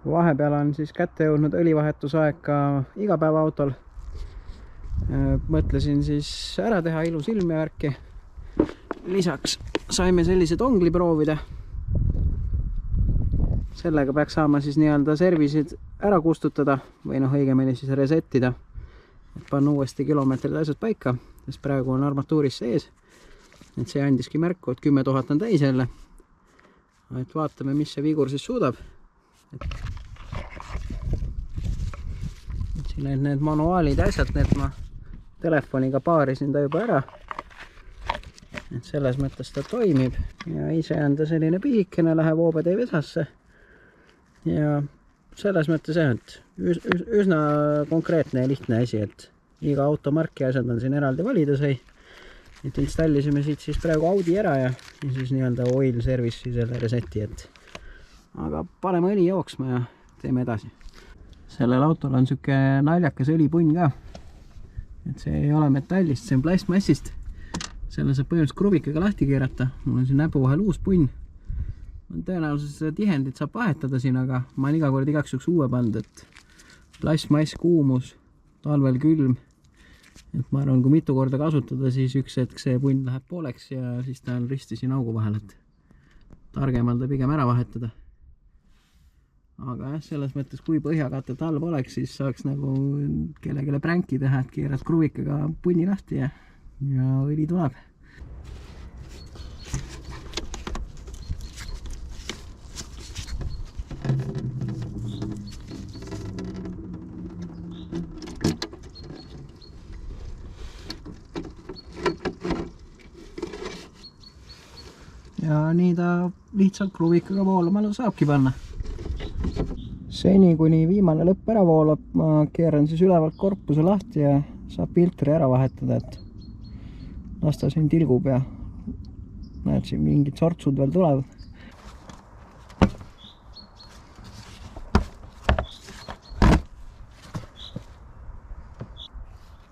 Vahepeal on siis kätte jõudnud õlivahetusaeg ka igapäevaautol. Mõtlesin siis ära teha ilus ilm ja värki. Lisaks saime sellised ongli proovida. Sellega peaks saama siis nii-öelda servisid ära kustutada või õigemini siis resettida. Et panna uuesti kilomeetrid asjad paika, sest praegu on armatuuris sees. Et see andiski märku, et 10 000 on täis jälle. Et vaatame, mis see vigur siis suudab. Siin on need manuaalid ja asjad, need ma telefoniga paarisin ta juba ära. Et selles mõttes ta toimib ja ise on ta selline pisikene, läheb OBD vesasse. Ja selles mõttes jah, et üsna konkreetne ja lihtne asi, et iga automarki asjad on siin eraldi valida sai. Et installisime siit siis praegu Audi ära ja siis nii-öelda oil service'i selle reseti, et aga paneme õli jooksma ja teeme edasi. Sellel autol on siuke naljakas õlipunn ka. Et see ei ole metallist, see on plastmassist. Selle saab põhimõtteliselt kruvikaga lahti keerata. Mul on siin näpu vahel uus punn. Tõenäoliselt seda tihendit saab vahetada siin, aga ma olen iga kord igaks juhuks uue pannud, et plastmass, kuumus, talvel külm. Et ma arvan, kui mitu korda kasutada, siis üks hetk see punn läheb pooleks ja siis ta on risti siin augu vahel, et targemal ta pigem ära vahetada. Aga jah, selles mõttes, kui põhjakatet all poleks, siis saaks nagu kellelegi pränki teha, et keerad kruvikaga punni lahti ja õli tuleb. Ja nii ta lihtsalt kruvikaga voolama saabki panna. Seni, kuni viimane lõpp ära voolab, ma keeran siis ülevalt korpuse lahti ja saab filtri ära vahetada, et las ta siin tilgub ja näed, siin mingid sortsud veel tulevad.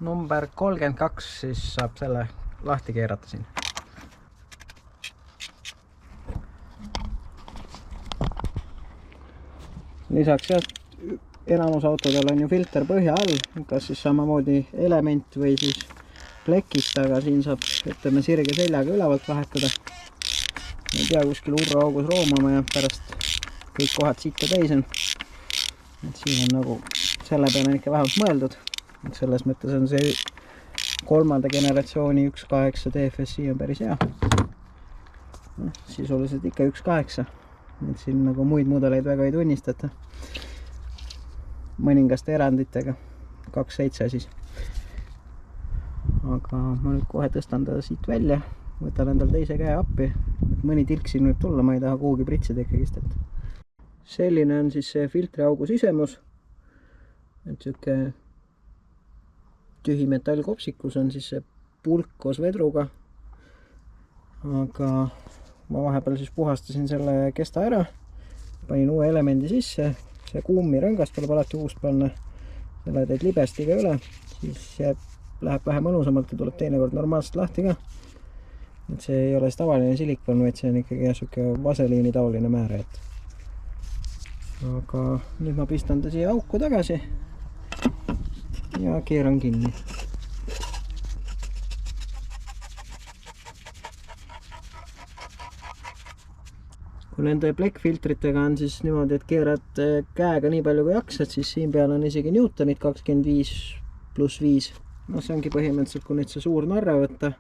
Number 32 siis saab selle lahti keerata siin. Lisaks jah, enamus autodel on ju filter põhja all, kas siis samamoodi element või siis plekist, aga siin saab, ütleme, sirge seljaga ülevalt vahetada. Ei pea kuskil urraaugus roomama ja pärast kõik kohad sitta täis on. Et siin on nagu selle peale ikka vähemalt mõeldud. Et selles mõttes on see 3. generatsiooni 1.8 DFSI on päris hea. Sisuliselt ikka 1.8. Et siin nagu muid mudeleid väga ei tunnistata. Mõningaste eranditega. 2.7 siis. Aga ma nüüd kohe tõstan ta siit välja. Võtan endal teise käe appi. Et mõni tilk siin võib tulla, ma ei taha kuhugi pritsida ikkagist. Selline on siis see filtriaugu sisemus. Et siuke tühi metallkopsikus on siis see pulk koos vedruga. Aga ma vahepeal siis puhastasin selle kesta ära, panin uue elemendi sisse, see kuumirõngas tuleb alati uus panna, selle teed libestiga üle, siis läheb vähe mõnusamalt ja tuleb teinekord normaalselt lahti ka. Et see ei ole tavaline silikon, vaid see on ikkagi siuke vaseliini taoline määre. Aga nüüd ma pistan ta siia auku tagasi ja keeran kinni. Kui nende plekfiltritega on siis niimoodi, et keerad käega nii palju kui jaksad, siis siin peal on isegi Newtonit 25+5. No see ongi põhimõtteliselt, kui nüüd see suur narre võtta.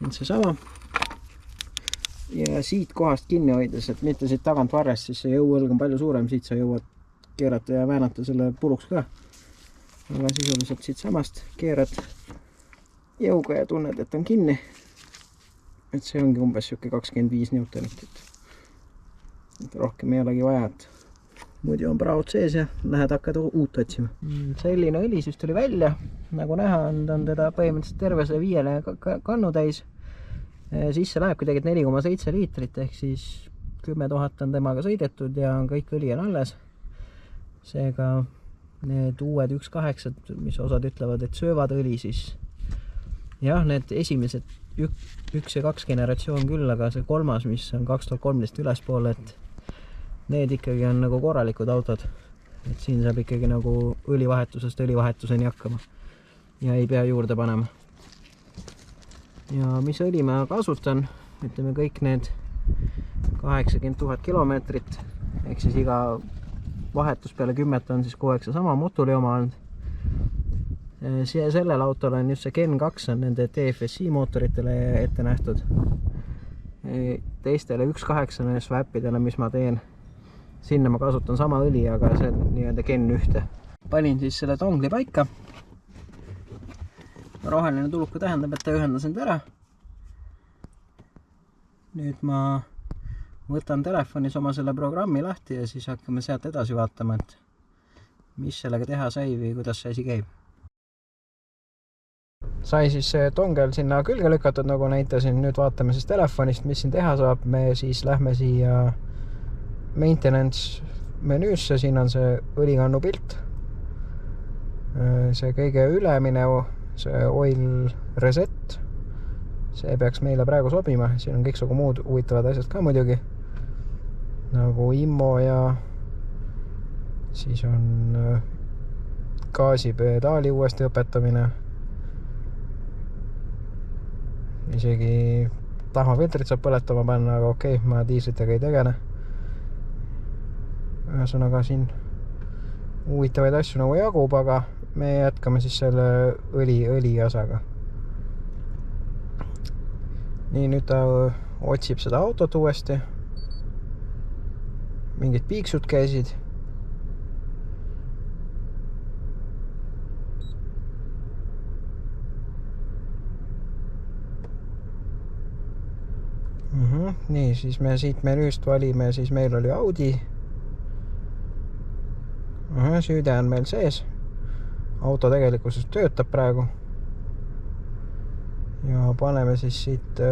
On see sama. Ja siit kohast kinni hoides, et mitte siit tagant varrest, siis see jõuõlg on palju suurem, siit sa jõuad keerata ja väänata selle puruks ka. Aga sisuliselt siit samast keerad jõuga ja tunned, et on kinni. Et see ongi umbes 25 Newtonit. Et rohkem ei olegi vaja, et muidu on praod sees ja lähed hakkad uut otsima. Selline õli siis tuli välja. Nagu näha, on teda põhimõtteliselt terve see 5 kannu täis. Sisse lähebki tegelikult 4,7 liitrit, ehk siis 10 000 on temaga sõidetud ja kõik õli on alles. Seega need uued 1.8, mis osad ütlevad, et söövad õli, siis jah, need esimesed üks ja kaks generatsioon küll, aga see kolmas, mis on 2013 ülespoole, et need ikkagi on nagu korralikud autod. Et siin saab ikkagi nagu õlivahetusest õlivahetuseni hakkama ja ei pea juurde panema. Ja mis õli ma kasutan, ütleme kõik need 80 000 kilomeetrit, ehk siis iga vahetus peale 10 on siis kogu aeg sama motuli oma olnud. Sellel autol on just see Gen 2 on nende TFSI mootoritele ette nähtud. Teistele 1.8 swapidele, mis ma teen, sinna ma kasutan sama õli, aga see on nii-öelda Gen 1. Panin siis selle tongli paika. Roheline tuluku tähendab, et ta ühendas end ära. Nüüd ma võtan telefonis oma selle programmi lahti ja siis hakkame sealt edasi vaatama, et mis sellega teha sai või kuidas see asi käib. Sai siis tongel sinna külge lükatud, nagu näitasin. Nüüd vaatame siis telefonist, mis siin teha saab. Me siis lähme siia maintenance menüüsse, siin on see õlikannu pilt. See kõige ülemine, see oil reset, see peaks meile praegu sobima. Siin on kõiksugu muud huvitavad asjad ka muidugi, nagu immo ja siis on gaasipedaali uuesti õpetamine. Isegi tahmafiltrit saab põletama panna, aga okei, ma diislitega ei tegele. Ühesõnaga siin huvitavaid asju nagu jagub, aga me jätkame siis selle õli osaga. Nii, nüüd ta otsib seda autot uuesti. Mingid piiksud käisid. Nii, siis me siit menüüst valime, siis meil oli Audi. Süüde on meil sees. Auto tegelikult töötab praegu. Ja paneme siis siit,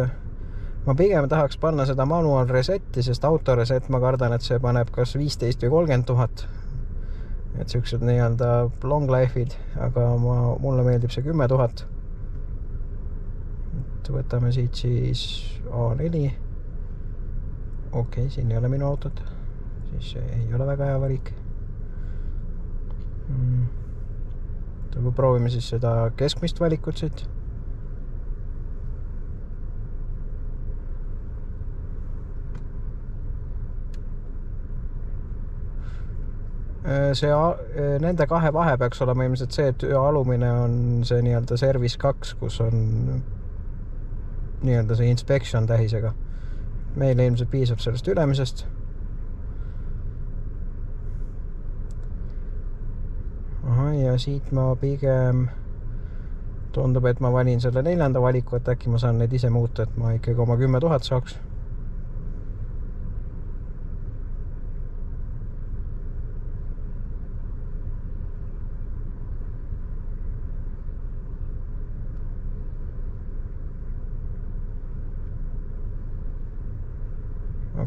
ma pigem tahaks panna seda manual reseti, sest auto reset ma kardan, et see paneb kas 15 või 30 000. Et sellised nii-öelda long life'id, aga mulle meeldib see 10 000. Et võtame siit siis A4. Okei, siin ei ole minu autot. Siis ei ole väga hea valik. Proovime siis seda keskmist valikut siit. Nende kahe vahe peaks olema ilmselt see, et alumine on see nii-öelda Service 2, kus on nii-öelda see inspection tähisega. Meile ilmselt piisab sellest ülemisest. Ja siit ma pigem tundub, et ma valin selle 4. valiku, et äkki ma saan neid ise muuta, et ma ikkagi oma 10 000 saaks.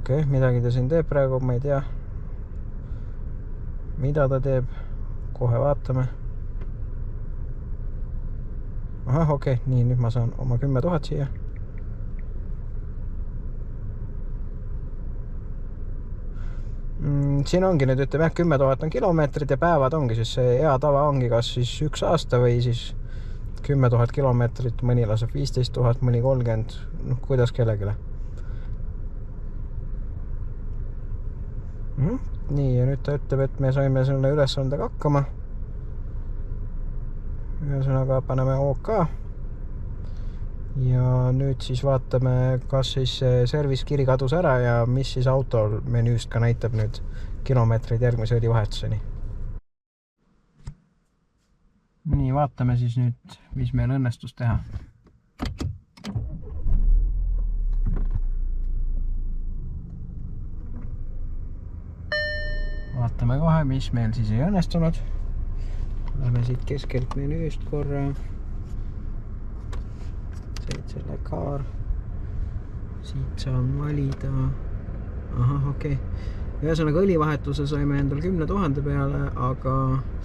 Okei, midagi ta siin teeb praegu, ma ei tea, mida ta teeb. Kohe vaatame. Okei, nii, nüüd ma saan oma 10 000 siia. Siin ongi nüüd, ütleme, 10 000 on kilomeetrid ja päevad ongi siis see hea tava ongi kas siis 1 aasta või siis 10 000 kilomeetrit, mõni laseb 15 000, mõni 30, kuidas kellegile. Nii, ja nüüd ta ütleb, et me saime selle ülesandega hakkama. Ühesõnaga paneme OK. Ja nüüd siis vaatame, kas siis service kiri kadus ära ja mis siis autol menüüst ka näitab nüüd kilomeetreid järgmise õlivahetuseni. Nii, vaatame siis nüüd, mis meil õnnestus teha. Vaatame kohe, mis meil siis ei õnnestunud. Lähme siit keskelt menüüst korra. Selle kaar. Siit saan valida. Okei. Ühesõnaga õlivahetuse saime endal 10 000 peale, aga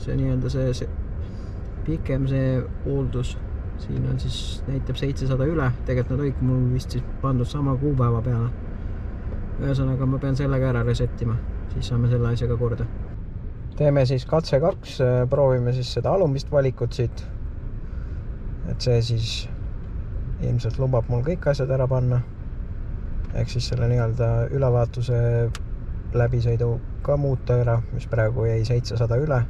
see nii-öelda see pikem see hooldus, siin on siis, näitab 700 üle, tegelikult nad olidki mul vist siis pandud sama kuupäeva peale. Ühesõnaga ma pean sellega ära resettima, siis saame selle asjaga korda. Teeme siis katse 2, proovime siis seda alumist valikut siit. Et see siis ilmselt lubab mul kõik asjad ära panna. Ehk siis selle nii-öelda ülevaatuse läbisõidu ka muuta ära, mis praegu jäi 700 üle.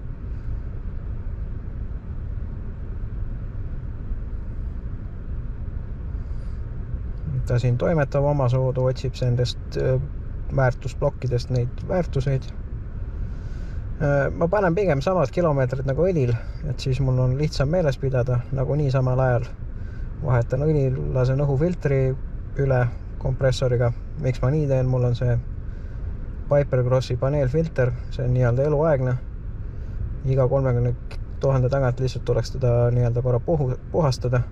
Ta siin toimetab omasoodu, otsib nendest väärtusplokkidest neid väärtuseid. Ma panen pigem samad kilomeetrid nagu õlil, et siis mul on lihtsam meeles pidada, nagu nii samal ajal vahetan õlil, lasen õhufiltri üle kompressoriga. Miks ma nii teen? Mul on see Pipercrossi paneelfilter, see on nii-öelda eluaegne. Iga 30 000 tagant lihtsalt tuleks teda nii-öelda korra puhastada.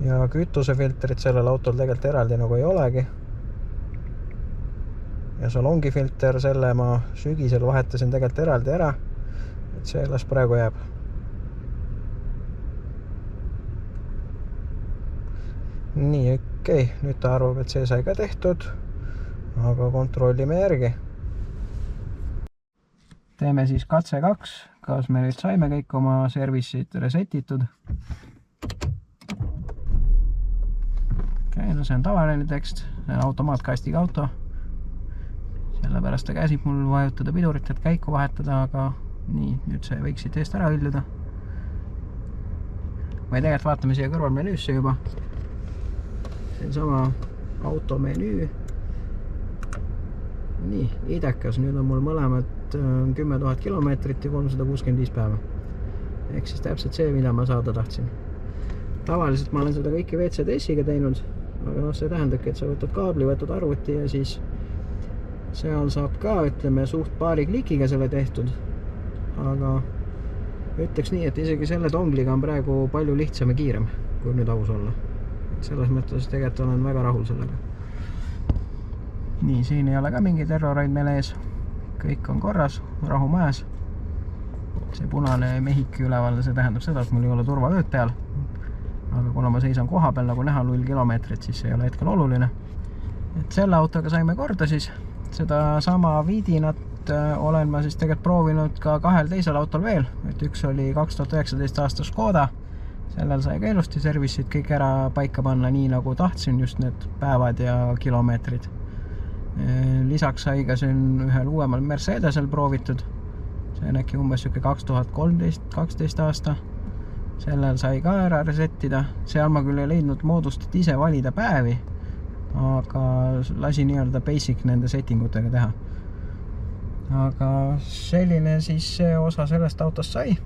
Ja kütusefiltrit sellel autol tegelikult eraldi nagu ei olegi. Ja salongifilter, selle ma sügisel vahetasin tegelikult eraldi ära, et see las praegu jääb. Nii, okei, nüüd ta arvab, et see sai ka tehtud, aga kontrollime järgi. Teeme siis katse 2, kas me nüüd saime kõik oma service'id resetitud. Okei, no see on tavaline tekst, see on automaatkastiga auto. Sellepärast ta käsib mul vajutada pidurit, et käiku vahetada, aga nii, nüüd see võiks siit eest ära hülluda. Või tegelikult vaatame siia kõrvalmenüüsse juba. See on sama automenüü. Nii, idekas, nüüd on mul mõlemad 10 000 kilomeetrit ja 365 päeva. Ehk siis täpselt see, mida ma saada tahtsin. Tavaliselt ma olen seda kõiki VCDS-iga teinud, aga see tähendabki, et sa võtad kaabli, võtad arvuti ja siis seal saab ka, ütleme, suht paari klikiga selle tehtud. Aga ütleks nii, et isegi selle dongliga on praegu palju lihtsam ja kiirem, kui nüüd aus olla. Selles mõttes tegelikult olen väga rahul sellega. Nii, siin ei ole ka mingeid erroreid meil ees. Kõik on korras, rahu majas. See punane mehik üleval, see tähendab seda, et mul ei ole turvavööd peal. Aga kuna ma seisan koha peal, nagu näha 0 kilomeetrit, siis ei ole hetkel oluline. Et selle autoga saime korda siis. Seda sama Vidinat olen ma siis tegelikult proovinud ka 2 teisel autol veel. Et üks oli 2019 aasta Škoda. Sellel sai ka ilusti service'id kõik ära paika panna nii nagu tahtsin, just need päevad ja kilomeetrid. Lisaks sai ka siin ühel uuemal Mercedesel proovitud. See on äkki umbes 2013-2012 aasta. Sellel sai ka ära resettida. Seal ma küll ei leidnud moodust, et ise valida päevi, aga lasi nii-öelda basic nende settingutega teha. Aga selline siis see osa sellest autost sai.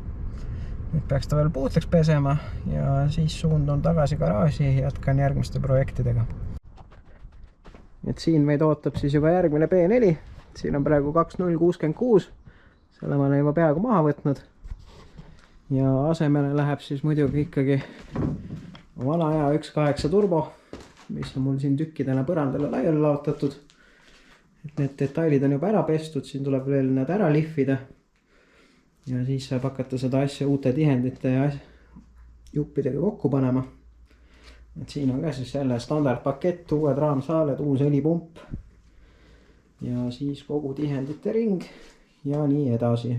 Nüüd peaks ta veel puutleks pesema ja siis suundun tagasi garaaži ja jätkan järgmiste projektidega. Et siin meid ootab siis juba järgmine B4. Siin on praegu 2066. Selle ma olen juba peaaegu maha võtnud. Ja asemele läheb siis muidugi ikkagi vana aja 1.8 turbo, mis on mul siin tükkidena põrandale laiali laotatud. Et need detailid on juba ära pestud, siin tuleb veel need ära lihvida. Ja siis saab hakata seda asja uute tihendite ja juppidega kokku panema. Et siin on ka siis selle standardpakett, uued raamsaaled, uus õlipump. Ja siis kogu tihendite ring ja nii edasi.